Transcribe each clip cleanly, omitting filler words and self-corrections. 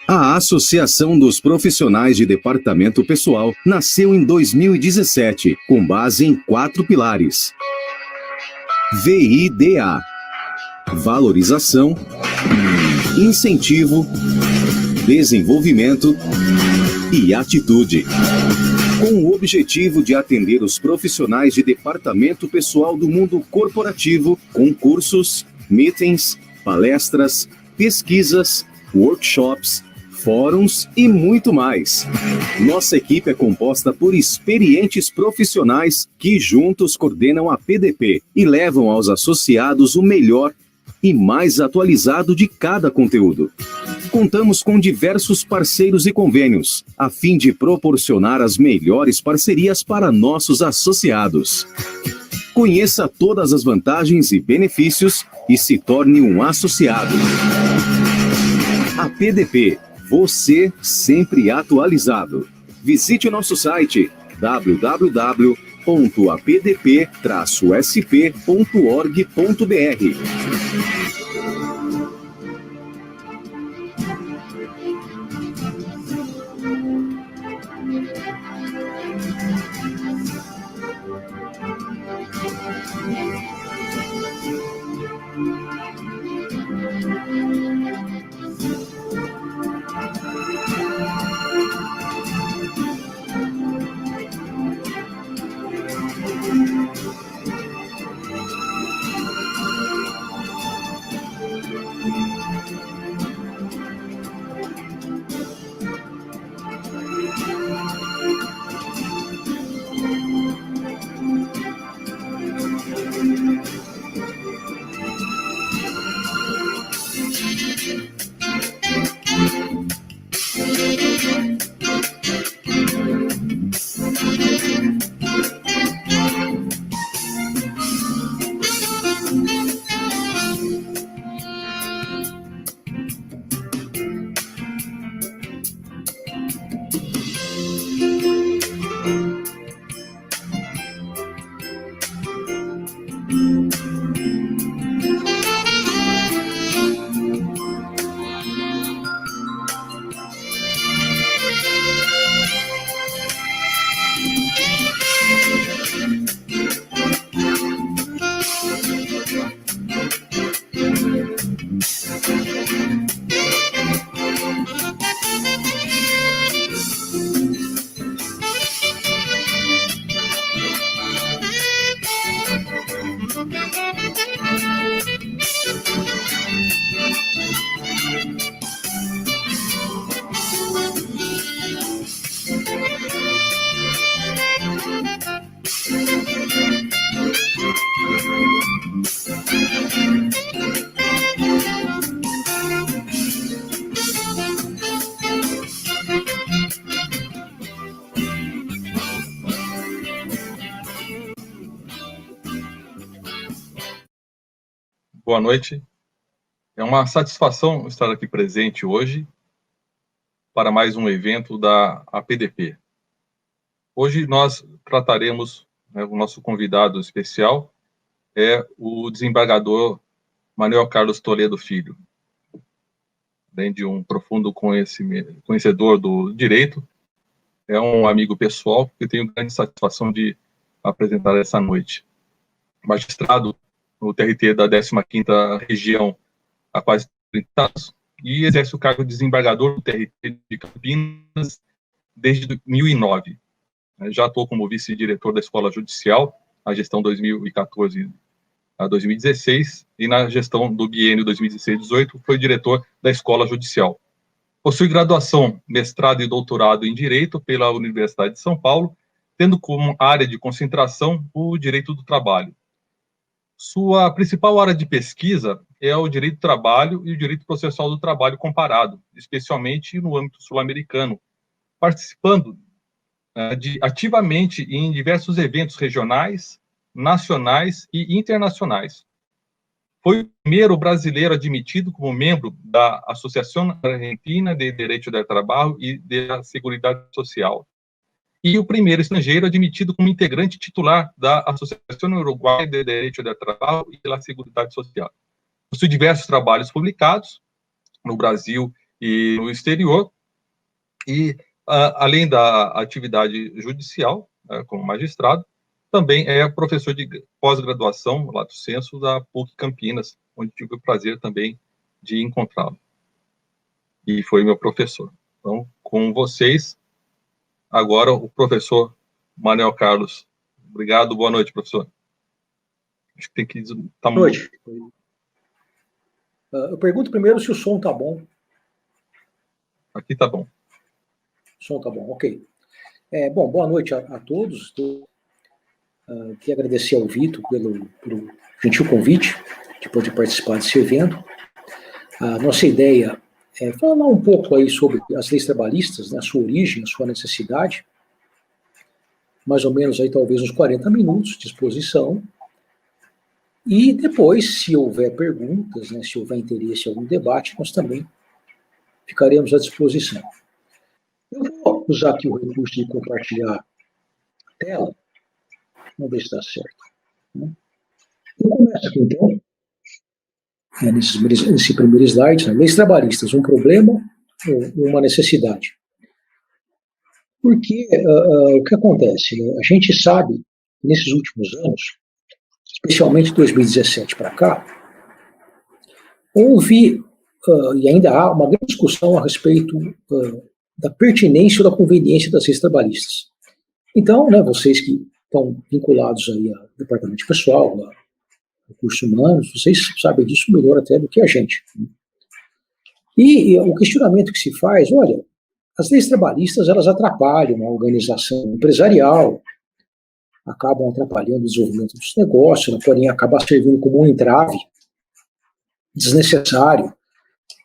A Associação dos Profissionais de Departamento Pessoal nasceu em 2017, com base em 4 pilares. VIDA: valorização, incentivo, desenvolvimento e atitude. Com o objetivo de atender os profissionais de departamento pessoal do mundo corporativo, com cursos, meetings, palestras, pesquisas, workshops, fóruns e muito mais. Nossa equipe é composta por experientes profissionais que juntos coordenam a PDP e levam aos associados o melhor e mais atualizado de cada conteúdo. Contamos com diversos parceiros e convênios, a fim de proporcionar as melhores parcerias para nossos associados. Conheça todas as vantagens e benefícios e se torne um associado. A PDP, você sempre atualizado. Visite o nosso site www.apdp-sp.org.br. Boa noite. É uma satisfação estar aqui presente hoje para mais um evento da APDP. Hoje nós trataremos, o nosso convidado especial é o desembargador Manuel Carlos Toledo Filho. Além de um profundo conhecedor do direito, é um amigo pessoal que eu tenho grande satisfação de apresentar essa noite. Magistrado no TRT da 15ª Região há quase 30 anos e exerce o cargo de desembargador do TRT de Campinas desde 2009. Já atuou como vice-diretor da Escola Judicial na gestão 2014 a 2016 e na gestão do biênio 2016-18 foi diretor da Escola Judicial. Possui graduação, mestrado e doutorado em Direito pela Universidade de São Paulo, tendo como área de concentração o Direito do Trabalho. Sua principal área de pesquisa é o direito do trabalho e o direito processual do trabalho comparado, especialmente no âmbito sul-americano, participando ativamente em diversos eventos regionais, nacionais e internacionais. Foi o primeiro brasileiro admitido como membro da Associação Argentina de Direito do Trabalho e da Seguridade Social. E o primeiro estrangeiro admitido como integrante titular da Associação Uruguaia de Direito do Trabalho e da Seguridade Social. Possui diversos trabalhos publicados no Brasil e no exterior, e além da atividade judicial, como magistrado, também é professor de pós-graduação, lato sensu, da PUC Campinas, onde tive o prazer também de encontrá-lo. E foi meu professor. Então, com vocês, agora o professor Manuel Carlos. Obrigado, boa noite, professor. Acho que tem que... Boa noite. Eu pergunto primeiro se o som está bom. Aqui está bom. O som está bom, ok. Bom, boa noite a todos. Queria agradecer ao Vitor pelo gentil convite de poder participar desse evento. A nossa ideia é falar um pouco aí sobre as leis trabalhistas, né, a sua origem, a sua necessidade. Mais ou menos aí talvez uns 40 minutos de exposição. E depois, se houver perguntas, né, se houver interesse em algum debate, nós também ficaremos à disposição. Eu vou usar aqui o recurso de compartilhar a tela. Vamos ver se está certo. Eu começo aqui, então, nesse primeiro slide, né, leis trabalhistas, um problema ou uma necessidade. Porque o que acontece? Né? A gente sabe, nesses últimos anos, especialmente de 2017 para cá, houve, e ainda há, uma grande discussão a respeito da pertinência ou da conveniência das leis trabalhistas. Então, né, vocês que estão vinculados aí ao departamento de pessoal, a recursos humanos, vocês sabem disso melhor até do que a gente. Né? E o questionamento que se faz, olha, as leis trabalhistas, elas atrapalham a organização empresarial, acabam atrapalhando o desenvolvimento dos negócios, porém acabam servindo como um entrave desnecessário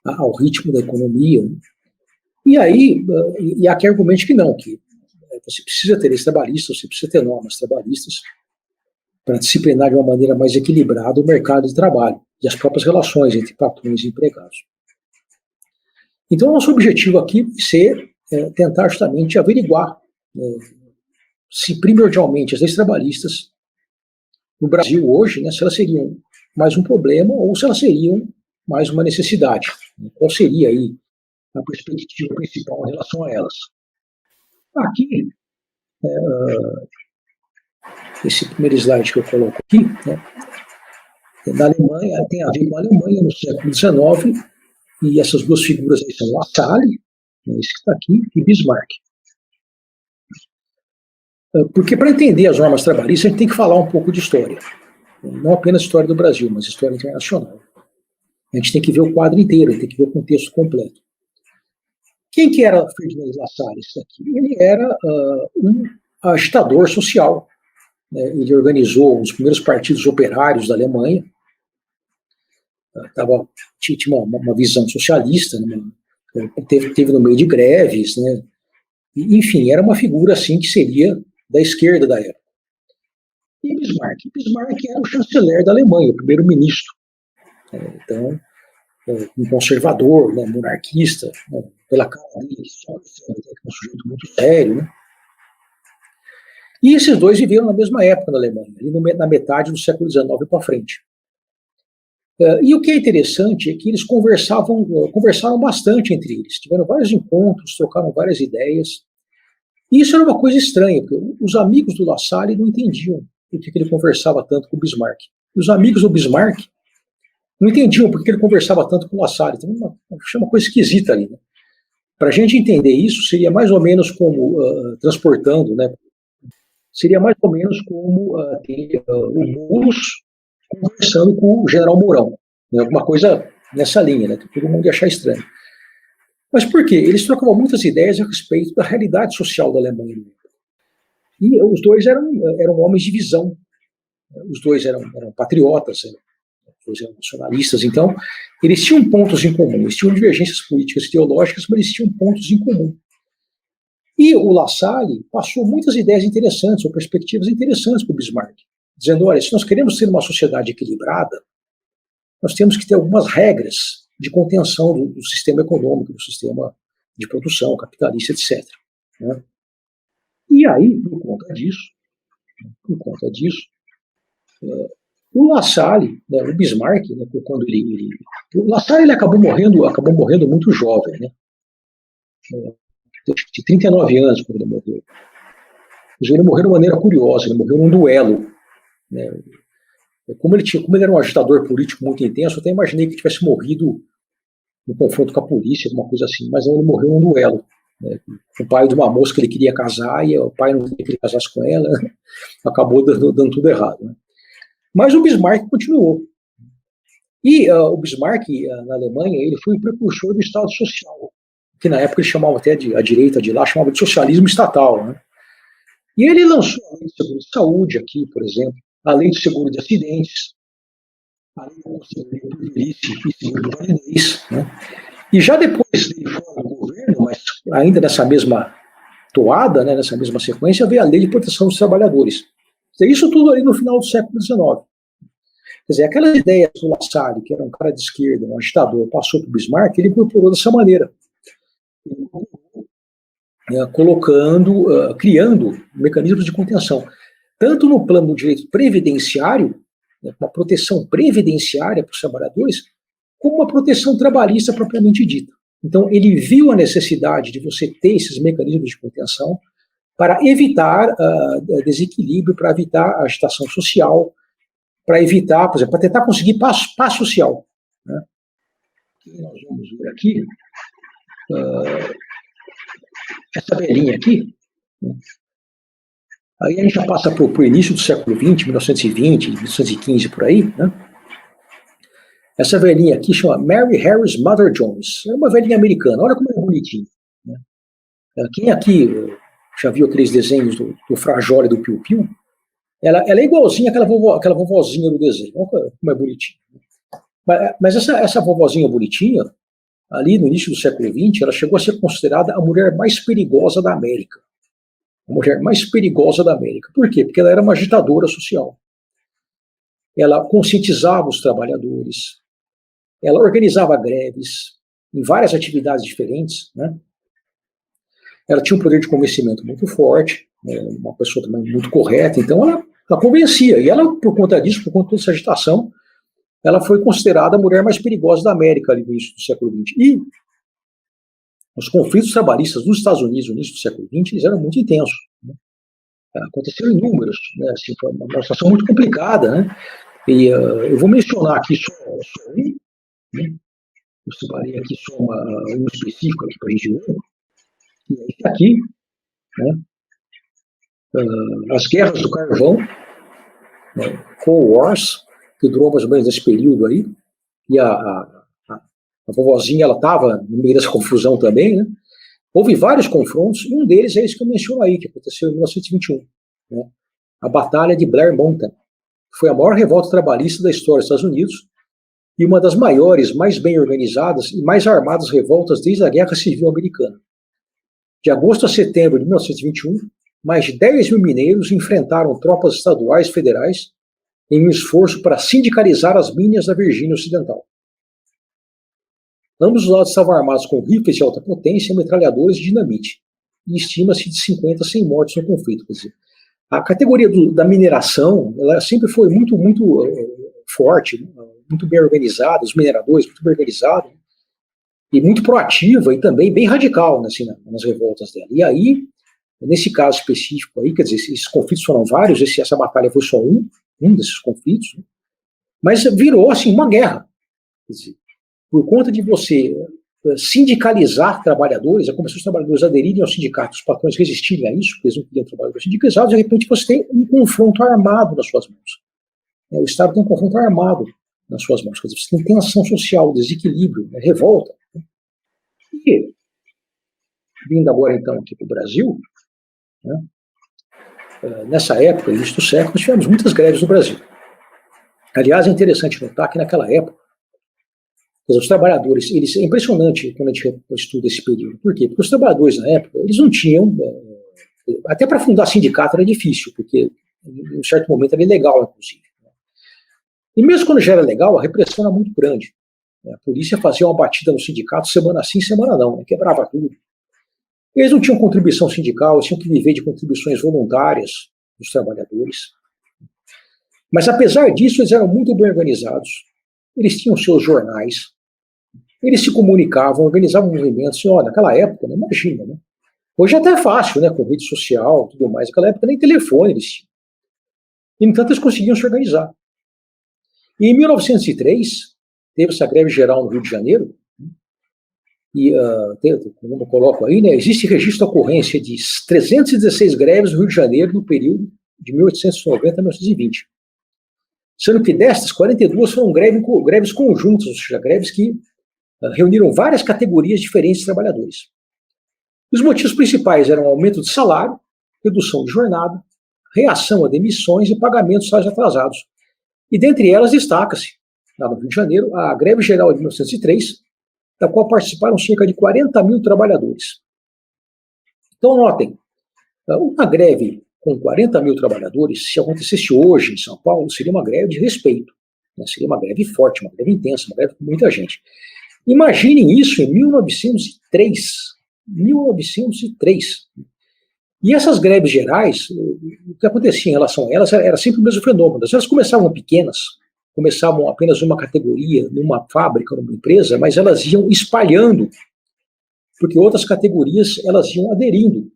ao ritmo da economia. E aí, e há que argumente que não, que você precisa ter leis trabalhistas, você precisa ter normas trabalhistas para disciplinar de uma maneira mais equilibrada o mercado de trabalho e as próprias relações entre patrões e empregados. Então, nosso objetivo aqui vai ser tentar justamente averiguar se primordialmente as leis trabalhistas no Brasil hoje, né, se elas seriam mais um problema ou se elas seriam mais uma necessidade. Qual seria aí a perspectiva principal em relação a elas? Aqui, esse primeiro slide que eu coloco aqui, né, na Alemanha, tem a ver com a Alemanha no século XIX, e essas duas figuras aí são Lassalle, né, esse que está aqui, e Bismarck. Porque para entender as normas trabalhistas, a gente tem que falar um pouco de história. Não apenas história do Brasil, mas história internacional. A gente tem que ver o quadro inteiro, tem que ver o contexto completo. Quem que era Ferdinand Lassalle? Ele era um agitador social. Né? Ele organizou os primeiros partidos operários da Alemanha. Tinha uma visão socialista, né? Teve no meio de greves, né? E, enfim, era uma figura assim que seria da esquerda da época. E Bismarck era o chanceler da Alemanha, o primeiro-ministro. Então, um conservador, né, monarquista, né, pela cara dele, um sujeito muito sério. Né? E esses dois viveram na mesma época na Alemanha, ali na metade do século XIX para frente. E o que é interessante é que eles conversaram bastante entre eles, tiveram vários encontros, trocaram várias ideias. E isso era uma coisa estranha, porque os amigos do Lassalle não entendiam por que ele conversava tanto com o Bismarck. E os amigos do Bismarck não entendiam por que ele conversava tanto com o Lassalle. Então, uma coisa esquisita ali. Né? Para a gente entender isso, seria mais ou menos como, transportando, né? Seria mais ou menos como ter o Boulos conversando com o general Mourão. Né? Alguma coisa nessa linha, né? Que todo mundo ia achar estranho. Mas por quê? Eles trocavam muitas ideias a respeito da realidade social da Alemanha. E os dois eram homens de visão. Os dois eram patriotas, os dois eram nacionalistas. Então, eles tinham pontos em comum. Eles tinham divergências políticas e teológicas, mas eles tinham pontos em comum. E o Lassalle passou muitas ideias interessantes, ou perspectivas interessantes para o Bismarck, dizendo, olha, se nós queremos ter uma sociedade equilibrada, nós temos que ter algumas regras de contenção do sistema econômico, do sistema de produção, capitalista, etc. Né? E aí, por conta disso, O La Salle, né, o Bismarck, né, quando o La Salle ele acabou morrendo muito jovem, né? De 39 anos quando ele morreu. Ele morreu de uma maneira curiosa, ele morreu num duelo, né? Como ele era um agitador político muito intenso, eu até imaginei que ele tivesse morrido no confronto com a polícia, alguma coisa assim, mas não, ele morreu num duelo, né? O pai de uma moça que ele queria casar e o pai não queria que ele casasse com ela, acabou dando tudo errado, né? Mas o Bismarck continuou. E o Bismarck, na Alemanha, ele foi o precursor do Estado Social, que na época ele chamava até a direita de lá, chamava de socialismo estatal, né? E ele lançou a lei de seguro de saúde aqui, por exemplo, a lei de seguro de acidentes, a lei de velhice e seguro de validez, né? E já depois dele fora do governo, mas ainda nessa mesma toada, né, nessa mesma sequência, veio a lei de proteção dos trabalhadores. Isso tudo ali no final do século XIX. Quer dizer, aquelas ideias do La Salle, que era um cara de esquerda, um agitador, passou para o Bismarck, ele incorporou dessa maneira. Criando mecanismos de contenção, tanto no plano do direito previdenciário, né, uma proteção previdenciária para os trabalhadores, como uma proteção trabalhista propriamente dita. Então, ele viu a necessidade de você ter esses mecanismos de contenção para evitar desequilíbrio, para evitar agitação social, para evitar, por exemplo, para tentar conseguir paz social, né? Nós vamos ver aqui essa velhinha aqui, né? Aí a gente já passa para o início do século XX, 1920, 1915, por aí, né? Essa velhinha aqui chama Mary Harris Mother Jones. É uma velhinha americana, olha como é bonitinha, né? Quem aqui já viu aqueles desenhos do Frajola e do Piu Piu? Ela é igualzinha àquela vovozinha do desenho, olha como é bonitinha. Mas essa vovozinha bonitinha, ali no início do século XX, ela chegou a ser considerada a mulher mais perigosa da América. A mulher mais perigosa da América. Por quê? Porque ela era uma agitadora social. Ela conscientizava os trabalhadores, ela organizava greves em várias atividades diferentes, né? Ela tinha um poder de convencimento muito forte, né? Uma pessoa também muito correta, então ela convencia. E ela, por conta disso, por conta dessa agitação, ela foi considerada a mulher mais perigosa da América ali no início do século XX. E os conflitos trabalhistas dos Estados Unidos no início do século XX, eles eram muito intensos, né? Aconteceram inúmeros, né? Assim, foi uma situação muito complicada, né? E eu vou mencionar aqui só um, né? Eu separei aqui só um específico aqui para a gente ver. E é esse aqui, né? As guerras do carvão, né? Cold Wars, que durou mais ou menos esse período aí, e a vovozinha, ela estava no meio dessa confusão também, né? Houve vários confrontos, e um deles é esse que eu menciono aí, que aconteceu em 1921, né? A Batalha de Blair Mountain, que foi a maior revolta trabalhista da história dos Estados Unidos, e uma das maiores, mais bem organizadas e mais armadas revoltas desde a Guerra Civil Americana. De agosto a setembro de 1921, mais de 10 mil mineiros enfrentaram tropas estaduais e federais em um esforço para sindicalizar as minas da Virgínia Ocidental. Ambos os lados estavam armados com rifles de alta potência, metralhadores e dinamite, e estima-se de 50 a 100 mortes no conflito. Quer dizer, a categoria da mineração, ela sempre foi muito forte, muito bem organizada, os mineradores muito bem organizados, e muito proativa e também bem radical, assim, nas revoltas dela. E aí, nesse caso específico aí, quer dizer, esses conflitos foram vários, essa batalha foi só um desses conflitos, né? Mas virou, assim, uma guerra. Quer dizer, por conta de você sindicalizar trabalhadores, começou os trabalhadores a aderirem aos sindicatos, os patrões resistirem a isso, porque eles não queriam trabalhadores sindicalizados, de repente você tem um confronto armado nas suas mãos. O Estado tem um confronto armado nas suas mãos, quer dizer, você tem tensão social, desequilíbrio, revolta. E, vindo agora então aqui para o Brasil, né, nessa época, início do século, nós tivemos muitas greves no Brasil. Aliás, é interessante notar que naquela época, os trabalhadores, é impressionante quando a gente estuda esse período. Por quê? Porque os trabalhadores na época, eles não tinham, até para fundar sindicato era difícil, porque em um certo momento era ilegal, inclusive. E mesmo quando já era legal, a repressão era muito grande. A polícia fazia uma batida no sindicato semana sim, semana não, né? Quebrava tudo. Eles não tinham contribuição sindical, eles tinham que viver de contribuições voluntárias dos trabalhadores. Mas, apesar disso, eles eram muito bem organizados, eles tinham seus jornais, eles se comunicavam, organizavam movimentos. Assim, olha, naquela época, né, imagina, né? Hoje é até fácil, né, com rede social e tudo mais. Naquela época nem telefone eles tinham. E, no entanto, eles conseguiam se organizar. E em 1903, teve essa greve geral no Rio de Janeiro, e, como eu coloco aí, né, existe registro de ocorrência de 316 greves no Rio de Janeiro no período de 1890 a 1920. Sendo que destas, 42 foram greves conjuntas, ou seja, greves que reuniram várias categorias diferentes de trabalhadores. Os motivos principais eram aumento de salário, redução de jornada, reação a demissões e pagamentos de salários atrasados. E dentre elas destaca-se, lá no Rio de Janeiro, a greve geral de 1903, da qual participaram cerca de 40 mil trabalhadores. Então, notem, uma greve com 40 mil trabalhadores, se acontecesse hoje em São Paulo, seria uma greve de respeito, né? Seria uma greve forte, uma greve intensa, uma greve com muita gente. Imaginem isso em 1903. 1903. E essas greves gerais, o que acontecia em relação a elas era sempre o mesmo fenômeno. Elas começavam pequenas, começavam apenas numa categoria, numa fábrica, numa empresa, mas elas iam espalhando, porque outras categorias elas iam aderindo.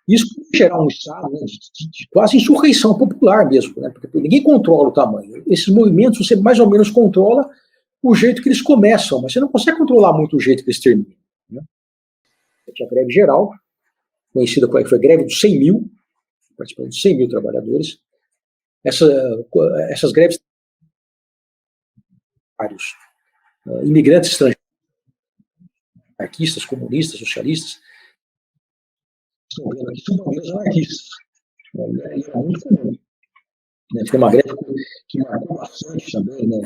Isso pode gerar um estado, né, de quase insurreição popular mesmo, né, porque ninguém controla o tamanho. Esses movimentos você mais ou menos controla o jeito que eles começam, mas você não consegue controlar muito o jeito que eles terminam. Né? Tinha a greve geral, conhecida como foi a greve dos 100 mil, participando de 100 mil trabalhadores. Essas greves, vários imigrantes estrangeiros, anarquistas, comunistas, socialistas, estão vendo aqui, são menos anarquistas. Era muito comum. Foi uma greve que marcou bastante também, né,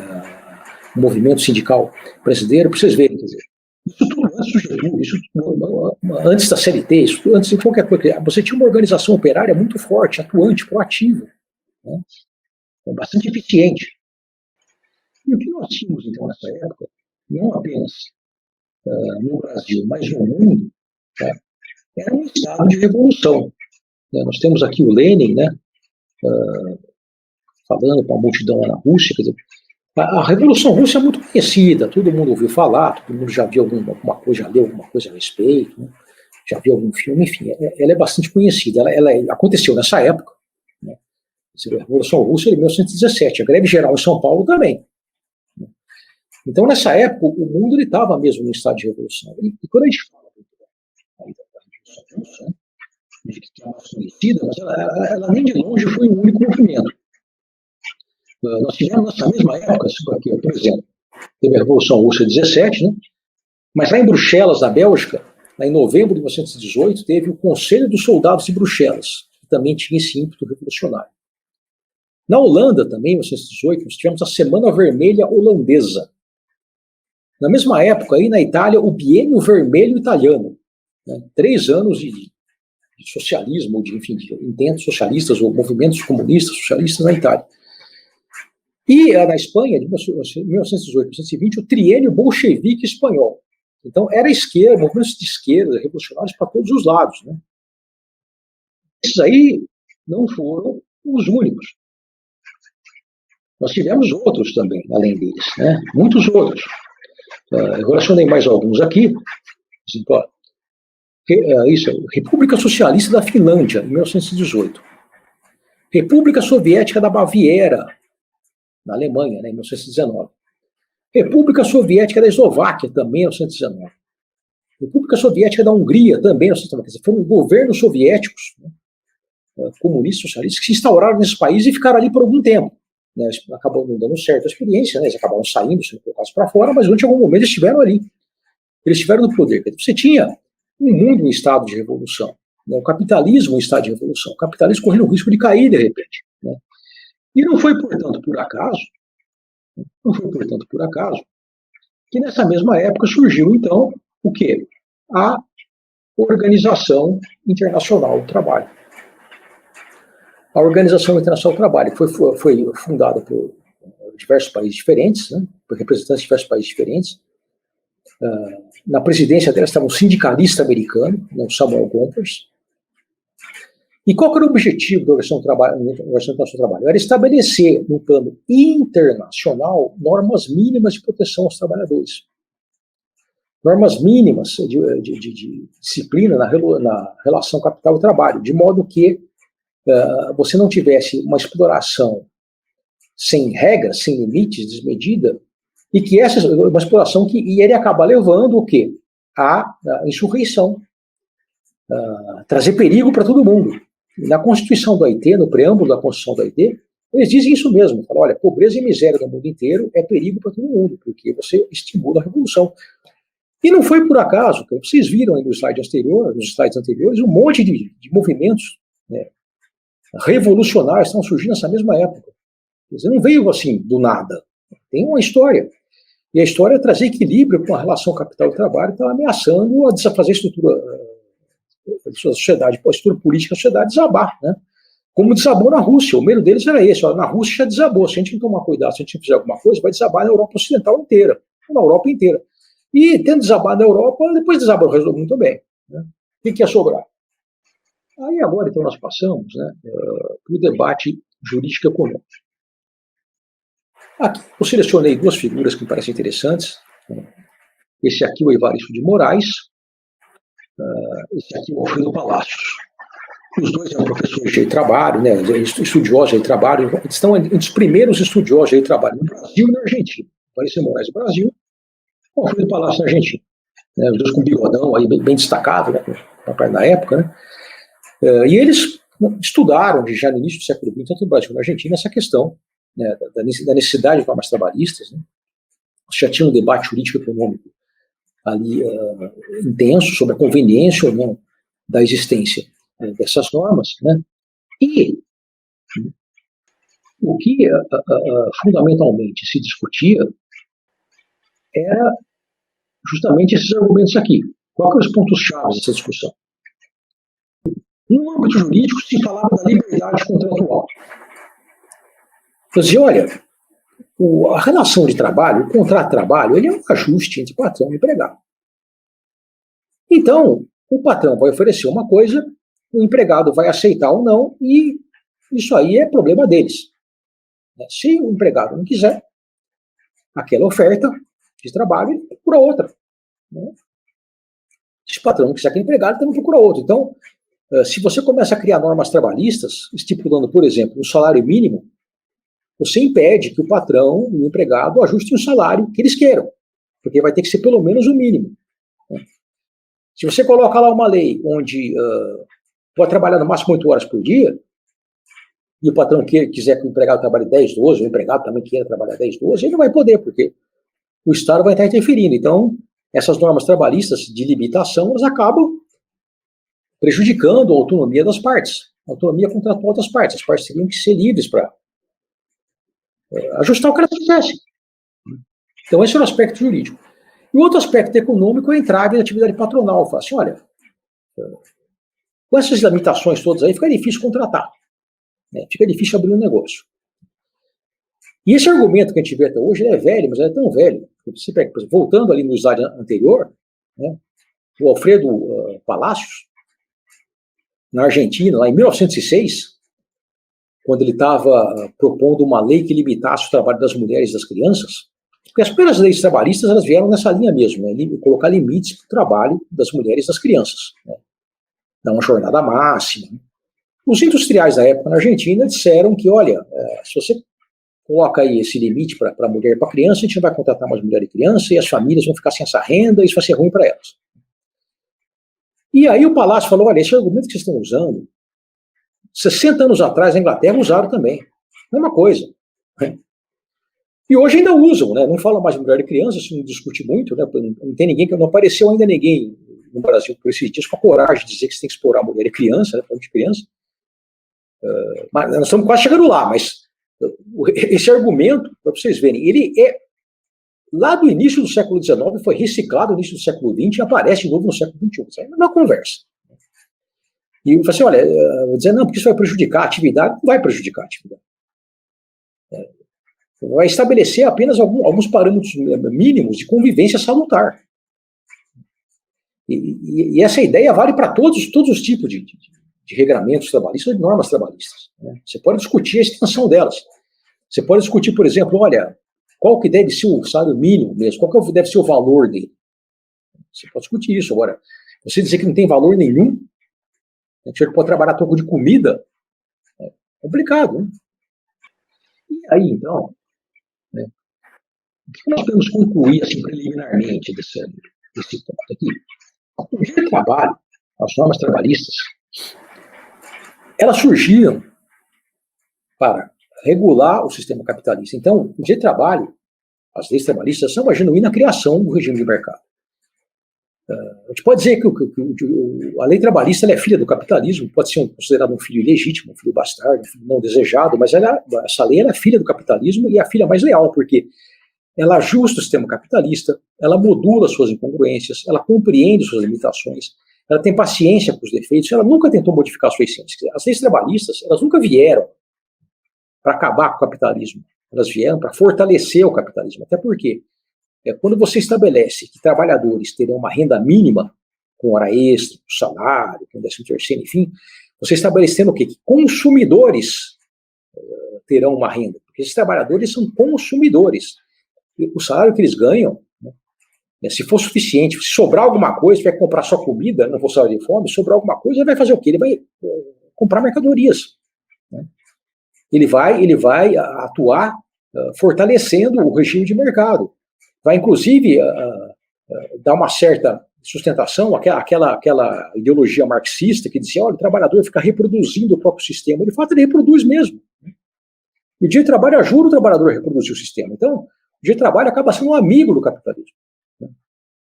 o movimento sindical brasileiro, para vocês verem, quer dizer, isso tudo antes do Getúlio, isso antes da CLT, isso antes de qualquer coisa. Você tinha uma organização operária muito forte, atuante, proativa, né, bastante eficiente. E o que nós tínhamos, então, nessa época, não apenas no Brasil, mas no mundo, tá, era um estado de revolução. Né? Nós temos aqui o Lenin, né, falando para a multidão lá na Rússia, quer dizer, a Revolução Russa é muito conhecida, todo mundo ouviu falar, todo mundo já viu alguma coisa, já leu alguma coisa a respeito, né? Já viu algum filme, enfim, ela é bastante conhecida, ela aconteceu nessa época, né? A Revolução Russa é de 1917, a greve geral em São Paulo também. Né? Então, nessa época, o mundo estava mesmo no estado de revolução. E quando a gente fala da Revolução Russa, né, que é mais conhecida, mas ela nem de longe foi um único movimento. Nós tivemos nessa mesma época, por exemplo, teve a Revolução Russa de 17, né? Mas lá em Bruxelas, na Bélgica, lá em novembro de 1918, teve o Conselho dos Soldados de Bruxelas, que também tinha esse ímpeto revolucionário. Na Holanda, também, em 1918, nós tivemos a Semana Vermelha Holandesa. Na mesma época, aí na Itália, o Biênio Vermelho Italiano. Né? 3 anos de socialismo, de intentos socialistas, ou movimentos comunistas, socialistas na Itália. E na Espanha, de 1918 a 1920, o triênio bolchevique espanhol. Então, era esquerda, movimentos de esquerda, revolucionários para todos os lados. Né? Esses aí não foram os únicos. Nós tivemos outros também, além deles, né? Muitos outros. Eu relacionei mais alguns aqui. Isso, República Socialista da Finlândia, em 1918. República Soviética da Baviera, na Alemanha, né, em 1919. República Soviética da Eslováquia, também em 1919. República Soviética da Hungria, também em 1919. Quer dizer, foram governos soviéticos, né, comunistas, socialistas, que se instauraram nesse país e ficaram ali por algum tempo. Né, acabou não dando certo a experiência, né, eles acabaram saindo, sendo colocados para fora, mas durante algum momento eles estiveram ali. Eles estiveram no poder. Você tinha um mundo em estado de revolução, né, o capitalismo em estado de revolução, o capitalismo correndo o risco de cair de repente. Né. E não foi, portanto, por acaso, que nessa mesma época surgiu, então, o quê? A Organização Internacional do Trabalho. A Organização Internacional do Trabalho foi fundada por diversos países diferentes, né, por representantes de diversos países diferentes. Na presidência dela estava um sindicalista americano, né, o Samuel Gompers. E qual que era o objetivo da Organização Internacional do Trabalho? Era estabelecer, no plano internacional, normas mínimas de proteção aos trabalhadores. Normas mínimas de disciplina na relação capital e trabalho, de modo que você não tivesse uma exploração sem regras, sem limites, desmedida, e que uma exploração que iria acabar levando o quê? A insurreição, trazer perigo para todo mundo. Na Constituição da OIT, no preâmbulo da Constituição da OIT, eles dizem isso mesmo, falam, olha, pobreza e miséria no mundo inteiro é perigo para todo mundo, porque você estimula a revolução. E não foi por acaso, que vocês viram aí nos slides anteriores, um monte de movimentos, né, revolucionários estão surgindo nessa mesma época. Quer dizer, não veio assim do nada. Tem uma história. E a história é trazer equilíbrio com a relação capital e trabalho, está ameaçando a desfazer a estrutura da sociedade, a estrutura política da sociedade desabar, né? Como desabou na Rússia. O medo deles era esse. Olha, na Rússia já desabou. Se a gente não tomar cuidado, se a gente não fizer alguma coisa, vai desabar na Europa Ocidental inteira. Na Europa inteira. E tendo desabado na Europa, depois desabou o resto muito bem. Né? O que ia sobrar? Aí agora, então, nós passamos, né, para o debate jurídico-econômico. Aqui eu selecionei duas figuras que me parecem interessantes. Esse aqui é o Evaristo de Moraes, esse aqui é o Alfredo Palacios. Os dois são professores de direito de trabalho, né, estudiosos de trabalho, eles estão entre os primeiros estudiosos de trabalho no Brasil e na Argentina. Evaristo de Moraes no Brasil, o Alfredo Palacios na Argentina. Né, os dois com bigodão aí bem destacado, né, na época, né. E eles estudaram já no início do século XX, tanto no Brasil como na Argentina, essa questão, né, da necessidade de normas trabalhistas. Né. Já tinha um debate jurídico-econômico ali intenso sobre a conveniência ou não da existência dessas normas. Né. E o que fundamentalmente se discutia era justamente esses argumentos aqui. Qual que eram os pontos-chave dessa discussão? No âmbito jurídico, se falava da liberdade contratual. Então, dizia, olha, a relação de trabalho, o contrato de trabalho, ele é um ajuste entre patrão e empregado. Então, o patrão vai oferecer uma coisa, o empregado vai aceitar ou não, e isso aí é problema deles. Se o empregado não quiser aquela oferta de trabalho, ele procura outra. Se o patrão não quiser aquele empregado, ele também procura outro. Então, se você começa a criar normas trabalhistas, estipulando, por exemplo, um salário mínimo, você impede que o patrão e o empregado ajustem o salário que eles queiram, porque vai ter que ser pelo menos o mínimo. Se você coloca lá uma lei onde pode trabalhar no máximo 8 horas por dia, e o patrão quiser que o empregado trabalhe 10, 12, o empregado também queira trabalhar 10, 12, ele não vai poder, porque o Estado vai estar interferindo. Então, essas normas trabalhistas de limitação, elas acabam prejudicando a autonomia das partes, a autonomia contratual das partes. As partes teriam que ser livres para ajustar o que elas quisessem. Então, esse é o aspecto jurídico. E o outro aspecto econômico é a entrada da atividade patronal. Fala assim, olha, com essas limitações todas aí, fica difícil contratar. Né? Fica difícil abrir um negócio. E esse argumento que a gente vê até hoje, ele é velho, mas ele é tão velho. Você pega, por exemplo, voltando ali no slide anterior, né, o Alfredo Palacios, na Argentina, lá em 1906, quando ele estava propondo uma lei que limitasse o trabalho das mulheres e das crianças, porque as primeiras leis trabalhistas elas vieram nessa linha mesmo, né, colocar limites para o trabalho das mulheres e das crianças, né, dar uma jornada máxima. Os industriais da época na Argentina disseram que, olha, se você coloca aí esse limite para mulher e para criança, a gente não vai contratar mais mulher e criança, e as famílias vão ficar sem essa renda, e isso vai ser ruim para elas. E aí o Palácio falou, olha, esse argumento que vocês estão usando, 60 anos atrás, na Inglaterra usaram também. Mesma coisa. Né? E hoje ainda usam, né? Não fala mais de mulher e criança, isso não discute muito, né? Não tem ninguém, não apareceu ainda ninguém no Brasil por esses dias com a coragem de dizer que você tem que explorar mulher e criança, né? Falando de criança. Mas nós estamos quase chegando lá, mas esse argumento, para vocês verem, ele é lá do início do século XIX, foi reciclado no início do século XX e aparece de novo no século XXI. Isso é uma conversa. E eu falei assim, olha, eu vou dizer, não, porque isso vai prejudicar a atividade. Não vai prejudicar a atividade. Vai estabelecer apenas alguns parâmetros mínimos de convivência salutar. E essa ideia vale para todos os tipos de de regramentos trabalhistas, de normas trabalhistas. Né? Você pode discutir a extensão delas. Você pode discutir, por exemplo, olha, qual que deve ser o salário mínimo mesmo, qual que deve ser o valor dele. Você pode discutir isso. Agora, você dizer que não tem valor nenhum, né, que você pode trabalhar a troco de comida, é complicado. Né? E aí, então, né, o que nós podemos concluir assim, preliminarmente desse ponto aqui? O direito do trabalho, as normas trabalhistas, elas surgiram para regular o sistema capitalista. Então, o direito do trabalho, as leis trabalhistas, são uma genuína criação do regime de mercado. A gente pode dizer que a lei trabalhista é filha do capitalismo, pode ser considerado um filho ilegítimo, um filho bastardo, um filho não desejado, mas essa lei é filha do capitalismo e é a filha mais leal, porque ela ajusta o sistema capitalista, ela modula suas incongruências, ela compreende suas limitações, ela tem paciência com os defeitos, ela nunca tentou modificar a sua essência. As leis trabalhistas, elas nunca vieram para acabar com o capitalismo, elas vieram para fortalecer o capitalismo, até porque quando você estabelece que trabalhadores terão uma renda mínima, com hora extra, com salário, com 13º, enfim, você estabelecendo o quê? Que consumidores terão uma renda, porque esses trabalhadores são consumidores. O salário que eles ganham, né, se for suficiente, se sobrar alguma coisa, vai comprar só comida, não vou sair de fome, se sobrar alguma coisa, ele vai fazer o quê? Ele vai comprar mercadorias. Né? Ele vai atuar fortalecendo o regime de mercado. Vai, inclusive, dar uma certa sustentação àquela ideologia marxista que dizia, olha, o trabalhador fica reproduzindo o próprio sistema. De fato, ele reproduz mesmo. E o dia de trabalho ajuda o trabalhador a reproduzir o sistema. Então, o dia de trabalho acaba sendo um amigo do capitalismo, né?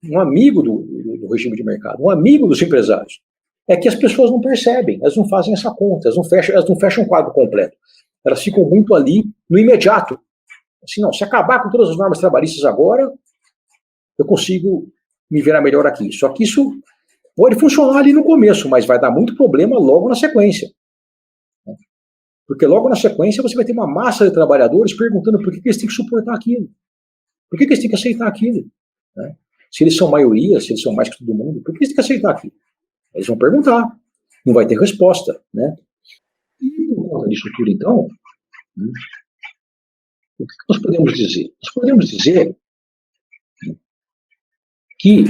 Um amigo do regime de mercado, um amigo dos empresários. É que as pessoas não percebem, elas não fazem essa conta, elas não fecham um quadro completo. Elas ficam muito ali no imediato. Assim, não, se acabar com todas as normas trabalhistas agora, eu consigo me virar melhor aqui. Só que isso pode funcionar ali no começo, mas vai dar muito problema logo na sequência. Porque logo na sequência você vai ter uma massa de trabalhadores perguntando por que eles têm que suportar aquilo. Por que eles têm que aceitar aquilo? Né? Se eles são maioria, se eles são mais que todo mundo, por que eles têm que aceitar aquilo? Eles vão perguntar. Não vai ter resposta. Né? E por conta disso tudo, então, né, o que nós podemos dizer? Nós podemos dizer que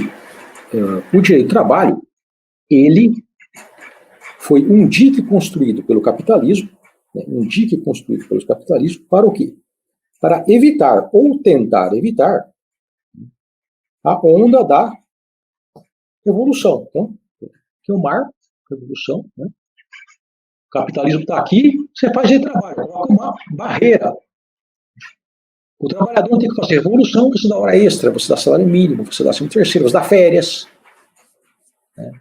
o direito do trabalho, ele foi um dique construído pelo capitalismo, né, um dique construído pelo capitalismo para o quê? Para evitar, ou tentar evitar, a onda da revolução. Então, que é o mar, revolução, né? O capitalismo está aqui, você faz de trabalho, coloca uma barreira. O trabalhador tem que fazer revolução, você dá hora extra, você dá salário mínimo, você dá 13º, você dá férias. Né?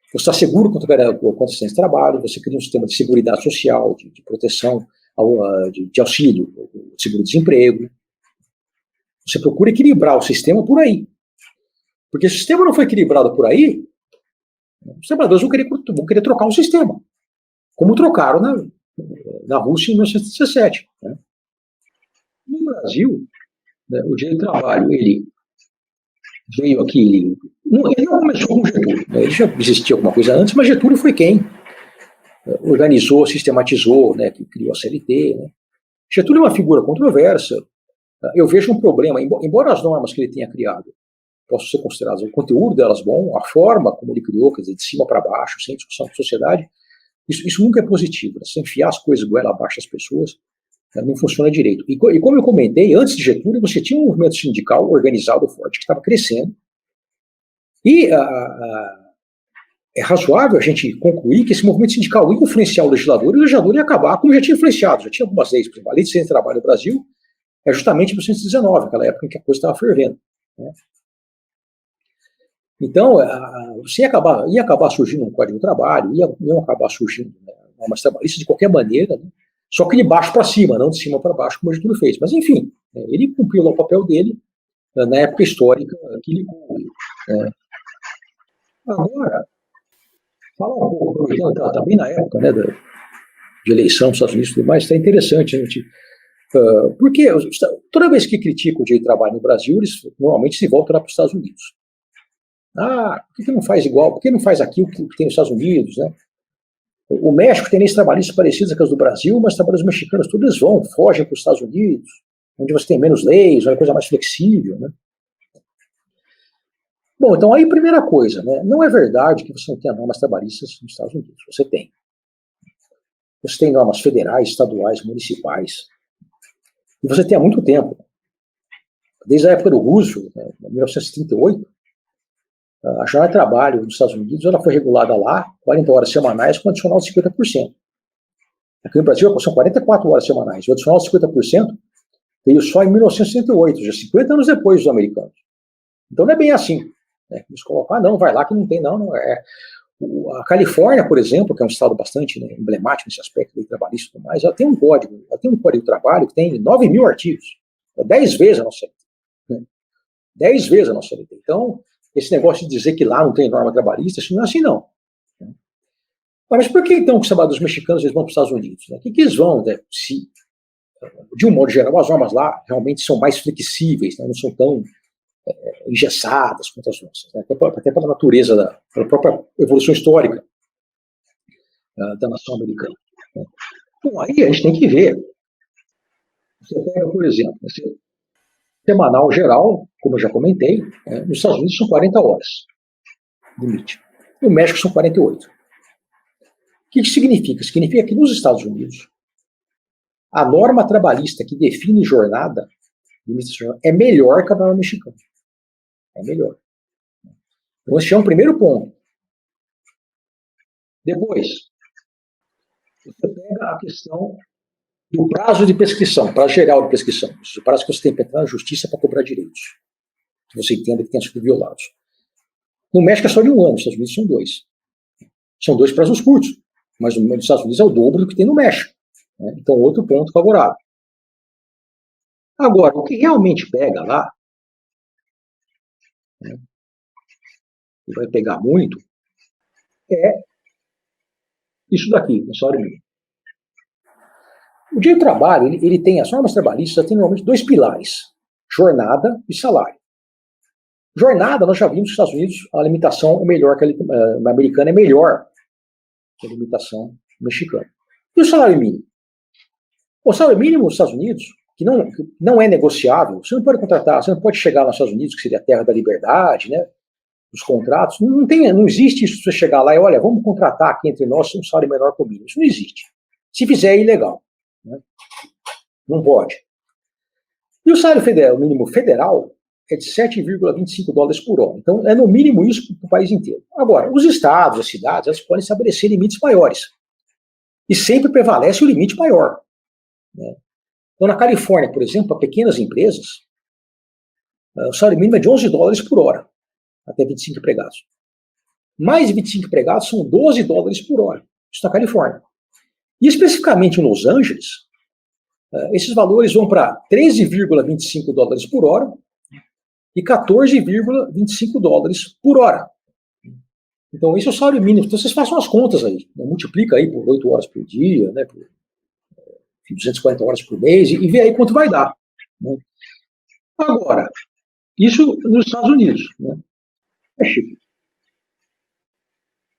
Você está seguro contra o acidente de trabalho, você cria um sistema de seguridade social, de proteção, de auxílio, de seguro-desemprego. Você procura equilibrar o sistema por aí. Porque se o sistema não foi equilibrado por aí, os trabalhadores vão querer trocar o sistema. Como trocaram na Rússia em 1917. Né? No Brasil, né, o direito do trabalho, ele veio aqui, ele não começou com Getúlio, né, ele já existia alguma coisa antes, mas Getúlio foi quem organizou, sistematizou, né, que criou a CLT. Né. Getúlio é uma figura controversa. Eu vejo um problema, embora as normas que ele tenha criado possam ser consideradas, o conteúdo delas bom, a forma como ele criou, quer dizer, de cima para baixo, sem discussão com a sociedade, isso nunca é positivo, né, sem enfiar as coisas goela abaixo das pessoas, não funciona direito. E como eu comentei, antes de Getúlio, você tinha um movimento sindical organizado forte que estava crescendo. E é razoável a gente concluir que esse movimento sindical ia influenciar o legislador, e o legislador ia acabar, como já tinha influenciado. Já tinha algumas leis, por exemplo, a Lei de Ciência e Trabalho no Brasil é justamente em 1919, aquela época em que a coisa estava fervendo. Né? Então, ia acabar surgindo um Código do Trabalho, iam acabar surgindo normas trabalhistas de qualquer maneira, né? Só que de baixo para cima, não de cima para baixo, como o Getúlio fez. Mas, enfim, ele cumpriu lá o papel dele na época histórica que ele cumpriu. Agora, falar um pouco, está bem na época, né, de eleição dos Estados Unidos e tudo mais, está interessante, gente. Porque toda vez que critica o direito de trabalho no Brasil, eles normalmente se voltam lá para os Estados Unidos. Por que não faz igual? Por que não faz aqui o que tem nos Estados Unidos, né? O México tem leis trabalhistas parecidas com as do Brasil, mas trabalhadores mexicanos todos eles fogem para os Estados Unidos, onde você tem menos leis, uma coisa mais flexível, né? Bom, então aí primeira coisa, né? Não é verdade que você não tenha normas trabalhistas nos Estados Unidos. Você tem. Você tem normas federais, estaduais, municipais. E você tem há muito tempo. Desde a época do Roosevelt, né, em 1938, a jornada de trabalho nos Estados Unidos ela foi regulada lá, 40 horas semanais, com adicional de 50%. Aqui no Brasil são 44 horas semanais. O adicional de 50% veio só em 1968, já 50 anos depois dos americanos. Então não é bem assim. Né? Eles colocam, não, vai lá que não tem, não é. A Califórnia, por exemplo, que é um estado bastante, né, emblemático nesse aspecto de trabalhista e tudo mais, ela tem um código de trabalho que tem 9.000 artigos. 10 vezes a nossa CLT. Né? 10 vezes a nossa CLT. Então, esse negócio de dizer que lá não tem norma trabalhista, isso não é assim, não. Mas por que, então, que os trabalhadores mexicanos eles vão para os Estados Unidos? Né? O que eles vão, né, se, de um modo geral, as normas lá realmente são mais flexíveis, né, não são tão engessadas quanto as nossas, né? Até pela natureza, pela própria evolução histórica da nação americana. Né? Bom, aí a gente tem que ver. Você pega, por exemplo, semanal geral, como eu já comentei, nos Estados Unidos são 40 horas, limite. No México são 48. O que significa? Significa que nos Estados Unidos, a norma trabalhista que define jornada é melhor que a norma mexicana. É melhor. Então, esse é um primeiro ponto. Depois, você pega a questão do prazo de prescrição, prazo geral de prescrição. O prazo que você tem para entrar na justiça para cobrar direitos. Que você entenda que tenha sido violados. No México é só de 1 ano, nos Estados Unidos são 2. São 2 prazos curtos. Mas nos Estados Unidos é o dobro do que tem no México. Né? Então, outro ponto favorável. Agora, o que realmente pega lá, né, e vai pegar muito, é isso daqui, o salário mínimo. O direito do trabalho, ele tem, as normas trabalhistas tem normalmente 2 pilares, jornada e salário. Jornada, nós já vimos que nos Estados Unidos a limitação é melhor que a americana, é melhor que a limitação mexicana. E o salário mínimo? O salário mínimo nos Estados Unidos, que não é negociável, você não pode contratar, você não pode chegar nos Estados Unidos, que seria a terra da liberdade, né? Os contratos, não existe isso, você chegar lá e, olha, vamos contratar aqui entre nós um salário menor que o mínimo. Isso não existe. Se fizer, é ilegal. Né? Não pode. E o salário federal, o mínimo federal é de 7,25 dólares por hora. Então, é no mínimo isso para o país inteiro. Agora, os estados, as cidades, elas podem estabelecer limites maiores. E sempre prevalece o limite maior. Né? Então, na Califórnia, por exemplo, para pequenas empresas, o salário mínimo é de 11 dólares por hora. Até 25 empregados. Mais de 25 empregados são 12 dólares por hora. Isso na Califórnia. E especificamente em Los Angeles, esses valores vão para 13,25 dólares por hora e 14,25 dólares por hora. Então, esse é o salário mínimo. Então, vocês façam as contas aí. Né? Multiplica aí por 8 horas por dia, né? Por 240 horas por mês e vê aí quanto vai dar. Né? Agora, isso nos Estados Unidos. Né? É Chico.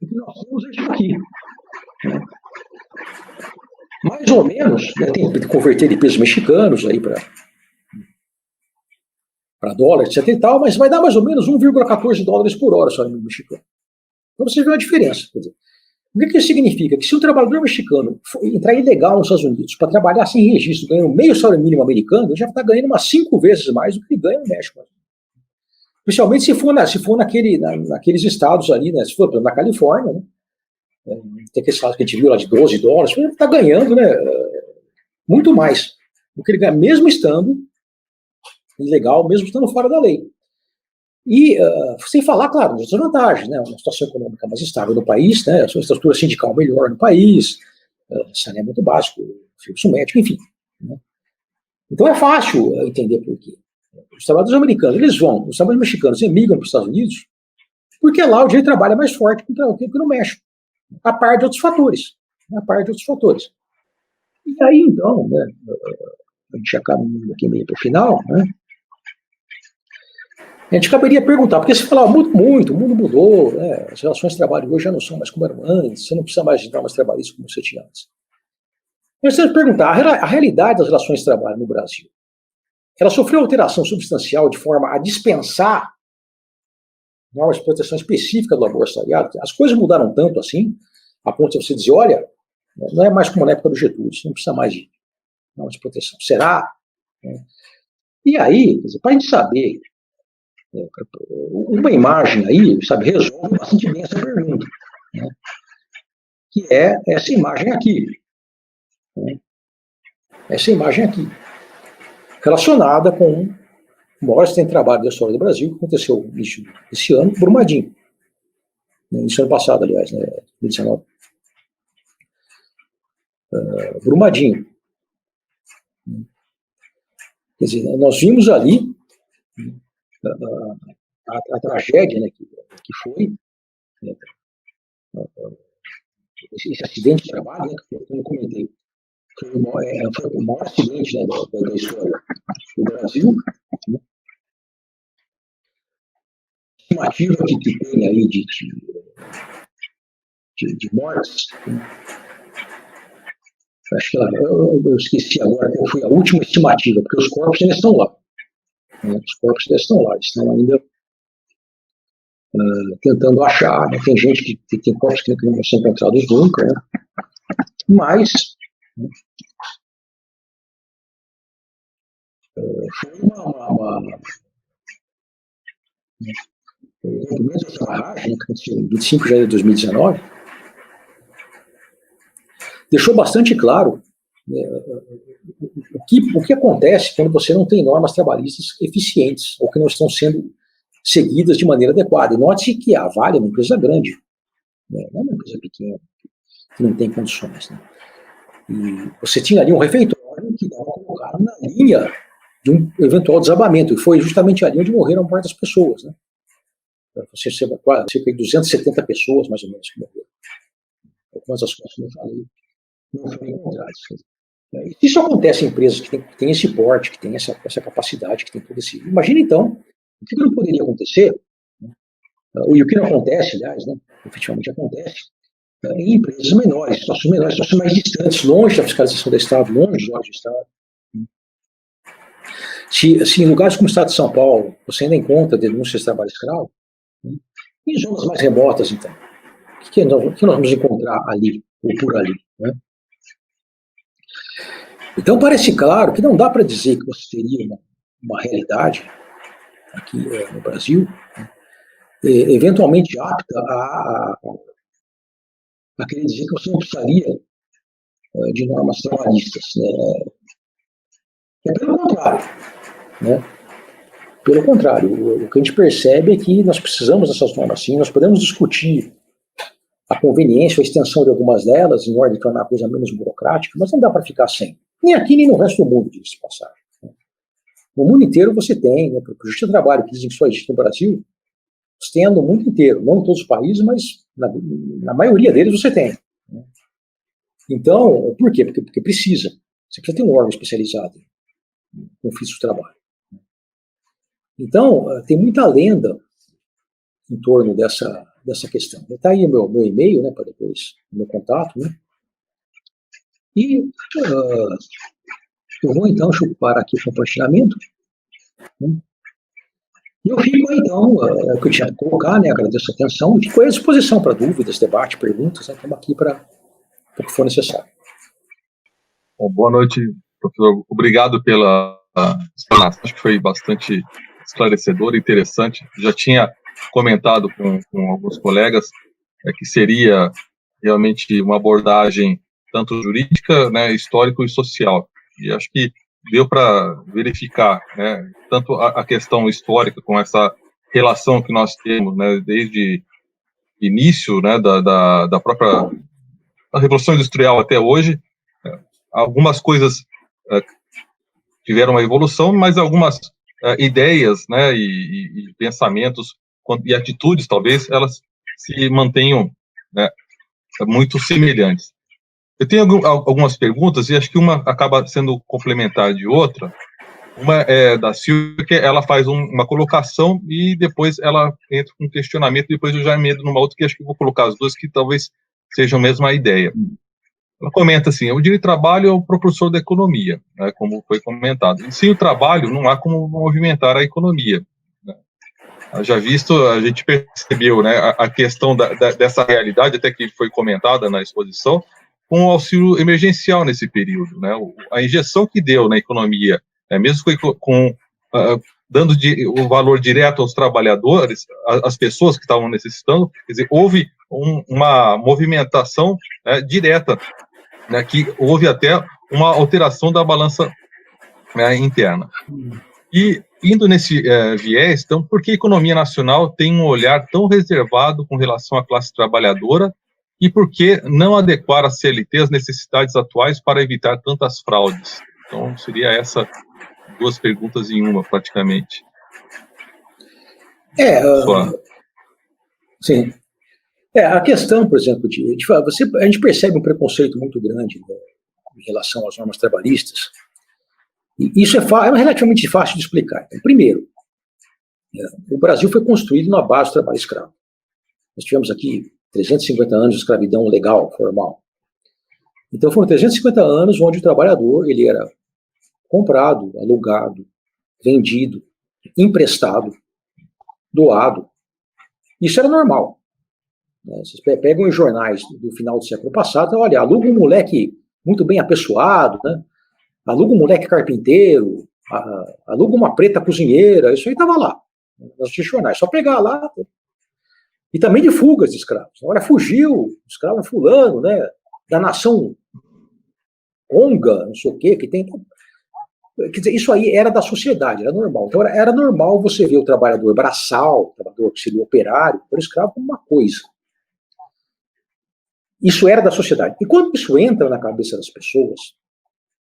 O que nós temos é isso aqui. Né? Mais ou menos, né, tem que converter de pesos mexicanos aí para dólar, etc e tal, mas vai dar mais ou menos 1,14 dólares por hora só no mexicano. Então você vê a diferença. Quer dizer, o que isso significa? Que se o trabalhador mexicano entrar ilegal nos Estados Unidos para trabalhar sem registro, ganhando meio salário mínimo americano, ele já está ganhando umas 5 vezes mais do que ele ganha no México. Principalmente se for naqueles estados ali, né? Se for na Califórnia, né? Tem aquele estado que a gente viu lá de 12 dólares, ele está ganhando, né, muito mais do que ele ganha, mesmo estando ilegal, mesmo estando fora da lei. E sem falar, claro, das vantagens, né? Uma situação econômica mais estável no país, né? A sua estrutura sindical melhor no país, saneamento básico, serviço médico, enfim. Né? Então é fácil entender por quê. Os trabalhadores americanos, os trabalhadores mexicanos emigram para os Estados Unidos porque lá o direito de trabalho é mais forte que no México, a par de outros fatores. E aí, então, né, a gente acaba aqui meio para o final, né? A gente caberia perguntar, porque você fala, muito, o mundo mudou, né? As relações de trabalho hoje já não são mais como eram antes, você não precisa mais de normas trabalhistas como você tinha antes. Mas você deve perguntar, a realidade das relações de trabalho no Brasil, ela sofreu alteração substancial de forma a dispensar normas de proteção específica do laboratoriado? As coisas mudaram tanto assim, a ponto de você dizer, olha, não é mais como na época do Getúlio, você não precisa mais de normas de proteção. Será? E aí, para a gente saber, uma imagem aí, sabe, resolve bastante bem essa pergunta, né? Que é essa imagem aqui. Né? Essa imagem aqui, relacionada com o maior acidente de trabalho da história do Brasil, que aconteceu no início desse ano, Brumadinho. Isso ano passado, aliás, né, 2019. Brumadinho. Quer dizer, nós vimos ali a tragédia, né, que foi, né, esse acidente de trabalho, né, que eu comentei, foi o maior acidente, né, da história do Brasil. Né? A estimativa que tem aí de mortes, né? Acho que eu esqueci agora qual foi a última estimativa, porque os corpos ainda estão lá. Né? Os corpos ainda estão lá, estão ainda tentando achar. Né? Tem gente que tem corpos que não são encontrados nunca, né? Mas né, foi o mesmo essa barragem, que aconteceu em 25 de janeiro de 2019, deixou bastante claro o que acontece quando você não tem normas trabalhistas eficientes, ou que não estão sendo seguidas de maneira adequada. E note-se que a Vale é uma empresa grande, né? Não é uma empresa pequena, que não tem condições. Né? E você tinha ali um refeitório que estava colocado na linha de um eventual desabamento, e foi justamente ali onde morreram muitas pessoas. Né? Você receba cerca de 270 pessoas, mais ou menos, que morreram. Algumas das coisas que eu falei não foram encontradas. Isso acontece em empresas que têm esse porte, que têm essa capacidade, que têm todo esse... Imagina, então, o que não poderia acontecer, né? E o que não acontece, aliás, né? Efetivamente acontece, em empresas menores, situações mais distantes, longe da fiscalização do Estado, longe dos órgãos do Estado. Se em lugares como o Estado de São Paulo você ainda encontra denúncias de trabalho escravo, né? E em zonas mais remotas, então, o que nós vamos encontrar ali, ou por ali, né? Então parece claro que não dá para dizer que você teria uma realidade aqui no Brasil, né, eventualmente apta a querer dizer que você não precisaria de normas trabalhistas. Né? É pelo contrário. Né? Pelo contrário, o que a gente percebe é que nós precisamos dessas normas sim, nós podemos discutir a conveniência, a extensão de algumas delas, em ordem de tornar a coisa menos burocrática, mas não dá para ficar sem. Nem aqui, nem no resto do mundo, diga-se de passagem. No mundo inteiro você tem, né, porque o Justiça do Trabalho, que dizem que só existe no Brasil, você tem no mundo inteiro, não em todos os países, mas na maioria deles você tem. Né? Então, por quê? Porque precisa. Você precisa ter um órgão especializado no ofício do trabalho. Então, tem muita lenda em torno dessa questão. Está aí o meu e-mail, né, para depois o meu contato, né? E eu vou então parar aqui o compartilhamento. Né? E eu fico então, o que eu tinha que colocar, né, agradeço a atenção, e fico à disposição para dúvidas, debate, perguntas, né, estamos aqui para o que for necessário. Bom, boa noite, professor. Obrigado pela explanação, acho que foi bastante esclarecedor e interessante. Já tinha comentado com alguns colegas que seria realmente uma abordagem tanto jurídica, né, histórico e social. E acho que deu para verificar, né, tanto a questão histórica com essa relação que nós temos, né, desde início, né, da própria Revolução Industrial até hoje. Algumas coisas tiveram uma evolução, mas algumas ideias, né, e pensamentos e atitudes, talvez, elas se mantenham, né, muito semelhantes. Eu tenho algumas perguntas, e acho que uma acaba sendo complementar de outra, Uma é da Silvia, que ela faz uma colocação e depois ela entra com um questionamento, depois eu já emendo numa outra, que acho que vou colocar as duas, que talvez sejam a mesma ideia. Ela comenta assim: o direito de trabalho é o propulsor da economia, né, como foi comentado. E sem o trabalho, não há como movimentar a economia. Né. Já visto, a gente percebeu, né, a questão dessa realidade, até que foi comentada na exposição, com o auxílio emergencial nesse período. Né, a injeção que deu na economia, mesmo dando o valor direto aos trabalhadores, às pessoas que estavam necessitando, quer dizer, houve uma movimentação direta, né, que houve até uma alteração da balança interna. E, indo nesse viés, então, por que a economia nacional tem um olhar tão reservado com relação à classe trabalhadora e por que não adequar a CLT às necessidades atuais para evitar tantas fraudes? Então, seria essa duas perguntas em uma, praticamente. Sim. A questão, por exemplo, a gente percebe um preconceito muito grande, né, em relação às normas trabalhistas. E isso é relativamente fácil de explicar. Então, primeiro, o Brasil foi construído na base do trabalho escravo. Nós tivemos aqui 350 anos de escravidão legal, formal. Então foram 350 anos onde o trabalhador ele era comprado, alugado, vendido, emprestado, doado. Isso era normal. Vocês pegam os jornais do final do século passado, olha, aluga um moleque muito bem apessoado, né? Aluga um moleque carpinteiro, aluga uma preta cozinheira, isso aí estava lá, nos jornais, só pegar lá. E também de fugas de escravos. Olha, fugiu, escravo fulano, né? Da nação Onga, não sei o quê, que tem... Quer dizer, isso aí era da sociedade, era normal. Então era normal você ver o trabalhador braçal, o trabalhador que seria operário, o escravo como uma coisa. Isso era da sociedade. E quando isso entra na cabeça das pessoas,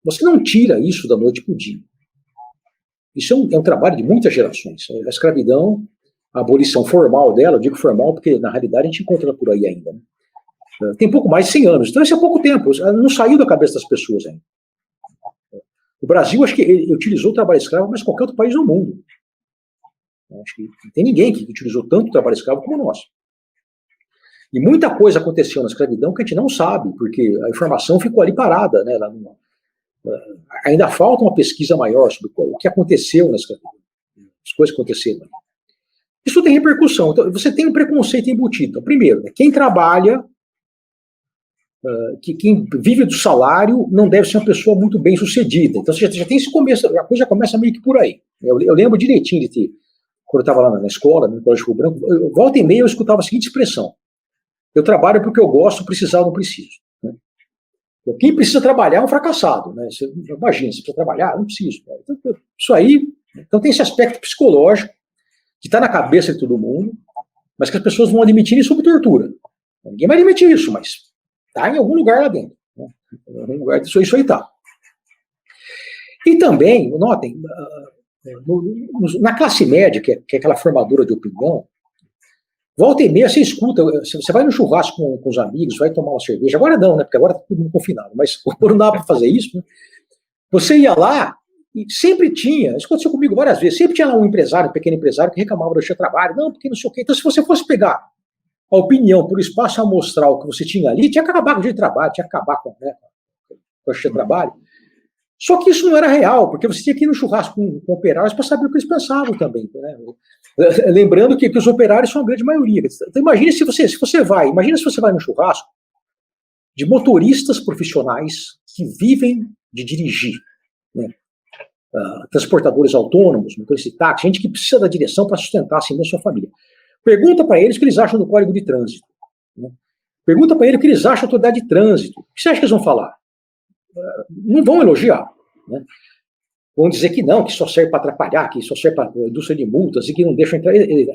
você não tira isso da noite para o dia. Isso é um trabalho de muitas gerações. A escravidão, a abolição formal dela, eu digo formal porque na realidade a gente encontra por aí ainda, né? Tem pouco mais de 100 anos. Então isso é pouco tempo. Não saiu da cabeça das pessoas ainda. O Brasil, acho que ele utilizou o trabalho escravo, mas qualquer outro país do mundo. Acho que não tem ninguém que utilizou tanto o trabalho escravo como nós. E muita coisa aconteceu na escravidão que a gente não sabe, porque a informação ficou ali parada, né? Ainda falta uma pesquisa maior sobre o que aconteceu na escravidão, as coisas que aconteceram. Isso tem repercussão. Então, você tem um preconceito embutido. Então, primeiro, né, quem trabalha, quem vive do salário, não deve ser uma pessoa muito bem sucedida. Então, você já tem esse começo, a coisa já começa meio que por aí. Eu lembro direitinho de ter, quando eu estava lá na escola, no Colégio Rio Branco, volta e meia eu escutava a seguinte expressão: eu trabalho porque eu gosto, precisar eu não preciso. Né? Quem precisa trabalhar é um fracassado. Né? Você imagina, você precisa trabalhar, não preciso. Né? Então, isso aí, então tem esse aspecto psicológico que está na cabeça de todo mundo, mas que as pessoas vão admitir isso sob tortura. Ninguém vai admitir isso, mas está em algum lugar lá dentro. Né? Em algum lugar isso aí está. E também, notem, na classe média, que é aquela formadora de opinião, volta e meia você escuta, você vai no churrasco com os amigos, vai tomar uma cerveja, agora não, né, porque agora está todo mundo confinado, mas quando não dá para fazer isso, né, você ia lá e sempre tinha, isso aconteceu comigo várias vezes, sempre tinha lá um empresário, um pequeno empresário que reclamava do seu trabalho, não, porque não sei o quê. Então se você fosse pegar a opinião por espaço amostral que você tinha ali, tinha que acabar com o dia de trabalho, tinha que acabar com o dia de trabalho. Só que isso não era real, porque você tinha que ir no churrasco com operários para saber o que eles pensavam também. Né? Lembrando que os operários são a grande maioria. Então imagine se você vai no churrasco de motoristas profissionais que vivem de dirigir, né? Transportadores autônomos, motoristas de táxi, gente que precisa da direção para sustentar assim a sua família. Pergunta para eles o que eles acham do Código de Trânsito. Né? Pergunta para eles o que eles acham da autoridade de trânsito. O que você acha que eles vão falar? Não vão elogiar. Né? Vão dizer que não, que só serve para atrapalhar, que só serve para a indústria de multas e que não deixam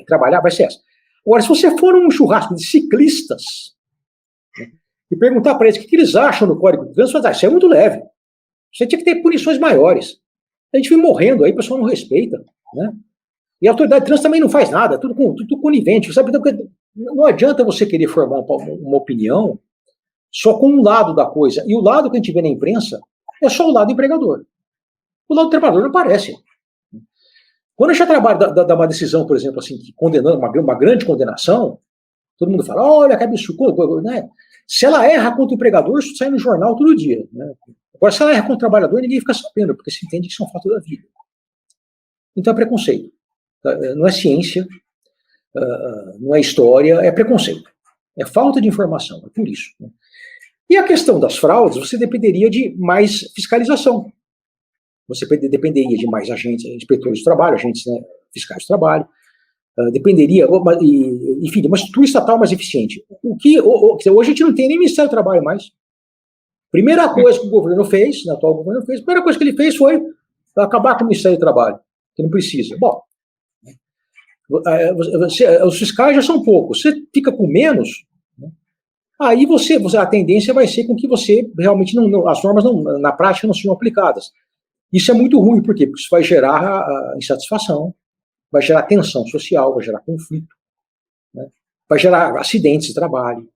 trabalhar, vai ser essa. Agora, se você for num churrasco de ciclistas, né, e perguntar para eles o que eles acham do Código de Trânsito, vai dizer, isso é muito leve. Você tinha que ter punições maiores. A gente vem morrendo aí, o pessoal não respeita. Né? E a autoridade de trânsito também não faz nada, tudo conivente. Sabe? Não adianta você querer formar uma opinião só com um lado da coisa. E o lado que a gente vê na imprensa é só o lado do empregador. O lado do trabalhador não aparece. Quando a gente dá uma decisão, por exemplo, assim, condenando uma grande condenação, todo mundo fala, olha, que absurdo, né? Se ela erra contra o empregador, isso sai no jornal todo dia, né? Agora, se ela erra contra o trabalhador, ninguém fica sabendo, porque se entende que isso é um fato da vida. Então é preconceito. Não é ciência, não é história, é preconceito. É falta de informação, é por isso. Né? E a questão das fraudes, você dependeria de mais fiscalização. Você dependeria de mais agentes, inspetores do trabalho, agentes, né, fiscais do trabalho. Dependeria, enfim, de uma estrutura estatal mais eficiente. Hoje a gente não tem nem Ministério do Trabalho mais. Primeira coisa que o governo fez, o atual governo fez, a primeira coisa que ele fez foi acabar com o Ministério do Trabalho, que não precisa. Bom, os fiscais já são poucos, você fica com menos, né? Aí a tendência vai ser com que você realmente as normas na prática não sejam aplicadas. Isso é muito ruim, por quê? Porque isso vai gerar insatisfação, vai gerar tensão social, vai gerar conflito, né? Vai gerar acidentes de trabalho,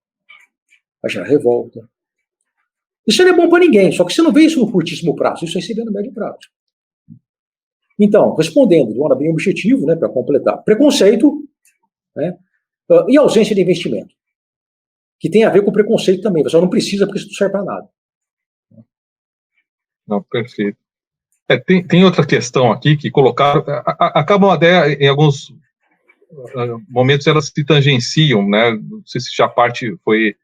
vai gerar revolta. Isso não é bom para ninguém, só que você não vê isso no curtíssimo prazo, isso aí você vê no médio prazo. Então, respondendo de modo bem objetivo, né, para completar, preconceito, né, e ausência de investimento, que tem a ver com preconceito também, você não precisa porque isso não serve para nada. Não, perfeito. Tem outra questão aqui que colocaram, acabam até em alguns momentos elas se tangenciam, né? Não sei se já a parte foi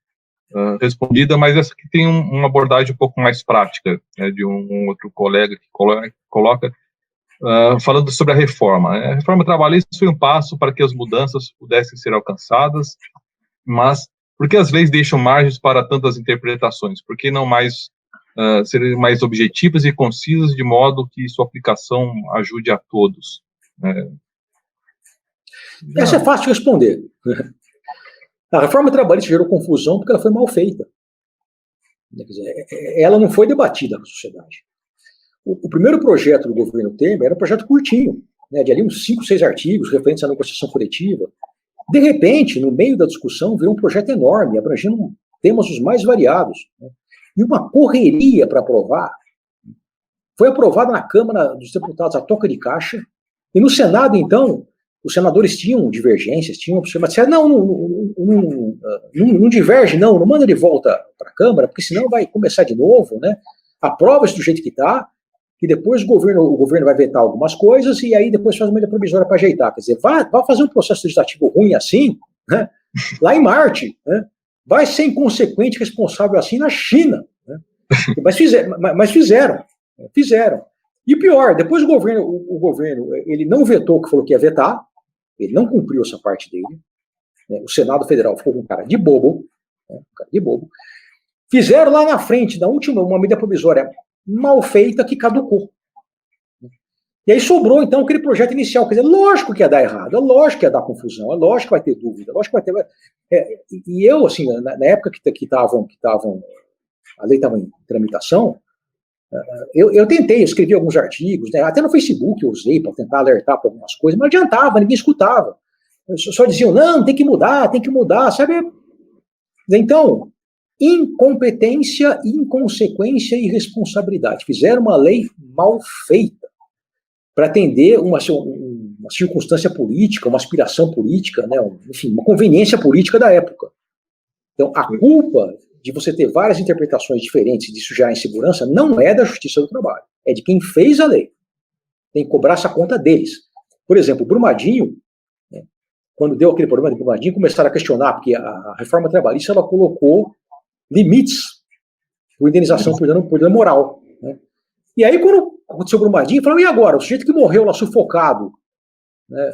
respondida, mas essa aqui tem uma abordagem um pouco mais prática, né, de um outro colega que coloca, falando sobre a reforma. A reforma trabalhista foi um passo para que as mudanças pudessem ser alcançadas, mas por que as leis deixam margens para tantas interpretações? Por que não serem mais objetivas e concisas, de modo que sua aplicação ajude a todos? Essa é fácil de responder. A reforma trabalhista gerou confusão porque ela foi mal feita. Quer dizer, ela não foi debatida na sociedade. O primeiro projeto do governo Temer era um projeto curtinho, né, de ali uns 5, 6 artigos referentes à negociação coletiva. De repente, no meio da discussão, virou um projeto enorme, abrangendo temas os mais variados, né, e uma correria para aprovar. Foi aprovada na Câmara dos Deputados a toca de caixa, e no Senado, então, os senadores tinham divergências, mas disseram, não diverge, não manda de volta para a Câmara, porque senão vai começar de novo, né? Aprova isso do jeito que está, e depois o governo vai vetar algumas coisas, e aí depois faz uma medida provisória para ajeitar. Quer dizer, vai fazer um processo legislativo ruim assim, né? Lá em Marte, né? Vai ser inconsequente, responsável assim na China, né? Mas fizeram. E pior, depois o governo ele não vetou o que falou que ia vetar, ele não cumpriu essa parte dele, né? O Senado Federal ficou com cara de bobo, né? Fizeram lá na frente, na última, uma medida provisória mal feita que caducou. E aí sobrou, então, aquele projeto inicial. Quer dizer, lógico que ia dar errado, é lógico que ia dar confusão, é lógico que vai ter dúvida, lógico que vai ter... E eu, assim, na época que a lei estava em tramitação, eu tentei, eu escrevi alguns artigos, né, até no Facebook eu usei para tentar alertar para algumas coisas, mas não adiantava, ninguém escutava. Só diziam, não, tem que mudar, sabe? Então, incompetência, inconsequência e irresponsabilidade. Fizeram uma lei mal feita para atender uma circunstância política, uma aspiração política, né, enfim, uma conveniência política da época. Então, a culpa de você ter várias interpretações diferentes e disso gerar insegurança não é da Justiça do Trabalho, é de quem fez a lei. Tem que cobrar essa conta deles. Por exemplo, o Brumadinho, né, quando deu aquele problema de Brumadinho, começaram a questionar, porque a reforma trabalhista ela colocou limites por indenização por dano moral, né? E aí, quando aconteceu o Brumadinho, falaram, e agora? O sujeito que morreu lá sufocado, né,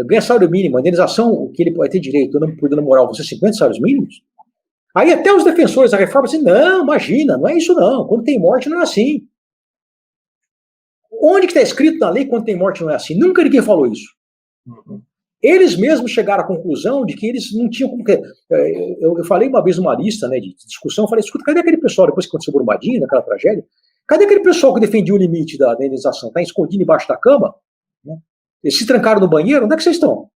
ganha salário mínimo, a indenização que ele pode ter direito por dano moral vão ser 50 salários mínimos? Aí até os defensores da reforma dizem, não, imagina, não é isso não, quando tem morte não é assim. Onde que está escrito na lei quando tem morte não é assim? Nunca ninguém falou isso. Eles mesmos chegaram à conclusão de que eles não tinham como... Eu falei uma vez numa lista, né, de discussão, eu falei, escuta, cadê aquele pessoal, depois que aconteceu o Brumadinho, naquela tragédia, cadê aquele pessoal que defendia o limite da indenização? Está escondido embaixo da cama? Né? Eles se trancaram no banheiro? Onde é que vocês estão?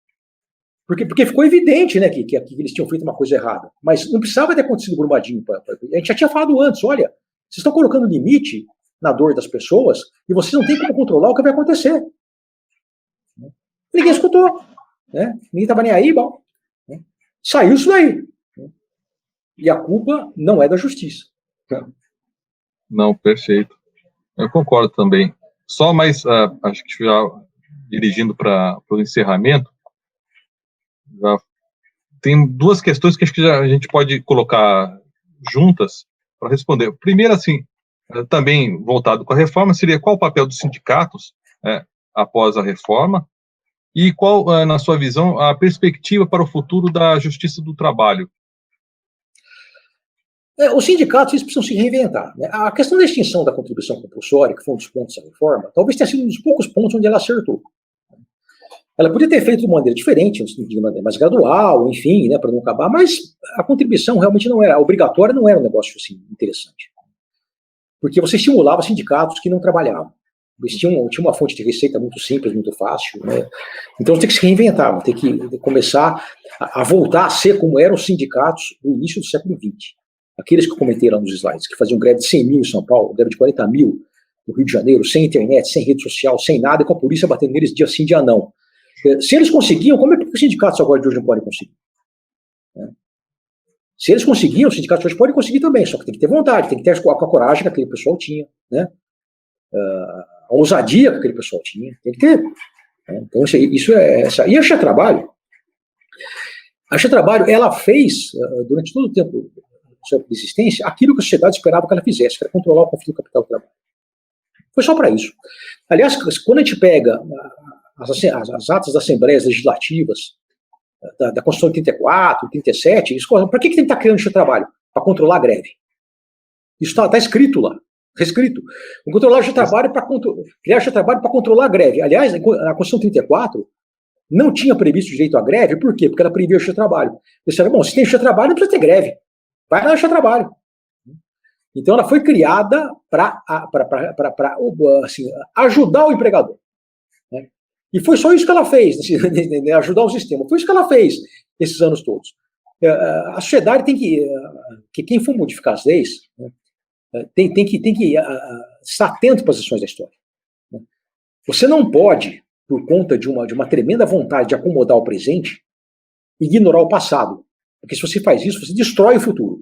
Porque ficou evidente, né, que eles tinham feito uma coisa errada. Mas não precisava ter acontecido o Brumadinho. A gente já tinha falado antes, olha, vocês estão colocando limite na dor das pessoas e vocês não têm como controlar o que vai acontecer. Ninguém escutou, né? Ninguém estava nem aí, bom. Né? Saiu isso daí. Né? E a culpa não é da justiça. Não, perfeito. Eu concordo também. Só mais, acho que já dirigindo para o encerramento, já tem duas questões que acho que a gente pode colocar juntas para responder. Primeiro, assim, também voltado com a reforma, seria qual o papel dos sindicatos após a reforma e qual, na sua visão, a perspectiva para o futuro da justiça do trabalho? Os sindicatos eles precisam se reinventar. Né? A questão da extinção da contribuição compulsória, que foi um dos pontos da reforma, talvez tenha sido um dos poucos pontos onde ela acertou. Ela podia ter feito de maneira diferente, de maneira mais gradual, enfim, né, para não acabar, mas a contribuição realmente não era, a obrigatória não era um negócio assim, interessante. Porque você estimulava sindicatos que não trabalhavam. Eles tinham uma fonte de receita muito simples, muito fácil. Né? Então tem que se reinventar, tem que começar a voltar a ser como eram os sindicatos no início do século XX. Aqueles que eu comentei lá nos slides, que faziam greve de 100 mil em São Paulo, greve de 40 mil no Rio de Janeiro, sem internet, sem rede social, sem nada, e com a polícia batendo neles dia sim, dia não. Se eles conseguiam, como é que os sindicatos agora de hoje não podem conseguir? Se eles conseguiam, os sindicatos hoje podem conseguir também, só que tem que ter vontade, tem que ter a coragem que aquele pessoal tinha, né? A ousadia que aquele pessoal tinha, tem que ter. Né? Então isso é essa. E a Justiça do Trabalho, ela fez, durante todo o tempo da sua existência, aquilo que a sociedade esperava que ela fizesse, que era controlar o conflito do capital do trabalho. Foi só para isso. Aliás, quando a gente pega as atas das assembleias legislativas da Constituição de 34, 37, para que tem que estar criando esse trabalho? Para controlar a greve. Isso está escrito lá, reescrito. Controlar o trabalho criar o trabalho para controlar a greve. Aliás, a Constituição 34 não tinha previsto direito à greve, por quê? Porque ela previa o trabalho. Eles disseram, bom, se tem trabalho, não precisa ter greve. Vai lá no trabalho. Então ela foi criada para assim, ajudar o empregador. Né? E foi só isso que ela fez, ajudar o sistema. Foi isso que ela fez esses anos todos. A sociedade tem que quem for modificar as leis, né, tem que estar atento para as lições da história. Né? Você não pode, por conta de uma tremenda vontade de acomodar o presente, ignorar o passado. Porque se você faz isso, você destrói o futuro.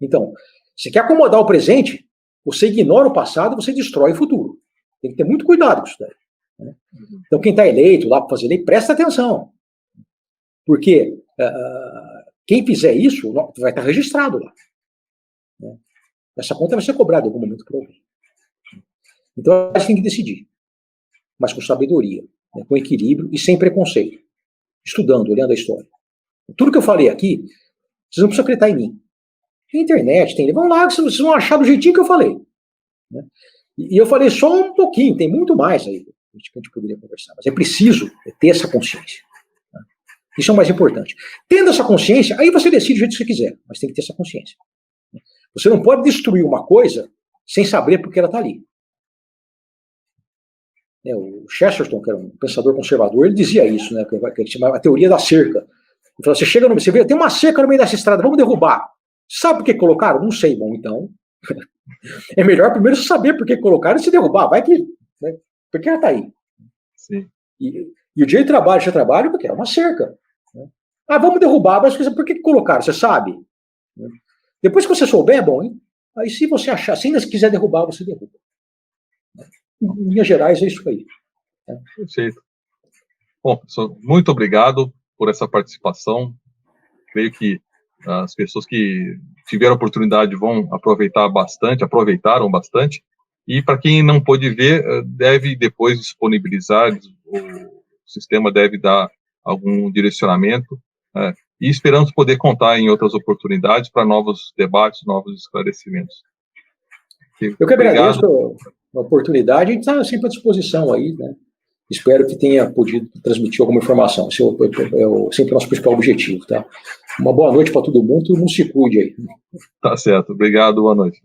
Então, se quer acomodar o presente, você ignora o passado, você destrói o futuro. Tem que ter muito cuidado com isso daí. Né? Então, quem está eleito lá para fazer lei, presta atenção. Porque quem fizer isso vai estar registrado lá. Né? Essa conta vai ser cobrada em algum momento por alguém. Então, a gente tem que decidir. Mas com sabedoria, né? Com equilíbrio e sem preconceito. Estudando, olhando a história. Tudo que eu falei aqui, vocês não precisam acreditar em mim. Tem internet, vão lá, vocês vão achar do jeitinho que eu falei. Né? E eu falei só um pouquinho, tem muito mais aí que a gente poderia conversar. Mas é preciso ter essa consciência. Né? Isso é o mais importante. Tendo essa consciência, aí você decide do jeito que você quiser, mas tem que ter essa consciência. Você não pode destruir uma coisa sem saber por que ela está ali. O Chesterton, que era um pensador conservador, ele dizia isso, né, que ele chamava a teoria da cerca. Ele falou, você vê, tem uma cerca no meio dessa estrada, vamos derrubar. Sabe por que colocaram? Não sei. Bom, então, é melhor primeiro saber por que colocaram e se derrubar. Vai que, né, porque ela está aí. Sim. E o dia de trabalho, porque é uma cerca. Né? Vamos derrubar, mas por que colocaram? Você sabe? Né? Depois que você souber, é bom, hein? Aí se você achar, se ainda quiser derrubar, você derruba. Em linhas gerais, é isso aí. Né? Perfeito. Bom, professor, muito obrigado por essa participação. Creio que as pessoas que tiveram oportunidade vão aproveitaram bastante, e para quem não pôde ver, deve depois disponibilizar, o sistema deve dar algum direcionamento, e esperamos poder contar em outras oportunidades para novos debates, novos esclarecimentos. Eu que agradeço a oportunidade, a gente está sempre à disposição aí, né? Espero que tenha podido transmitir alguma informação. Esse é sempre o nosso principal objetivo, tá? Uma boa noite para todo mundo se cuide aí. Tá certo. Obrigado, boa noite.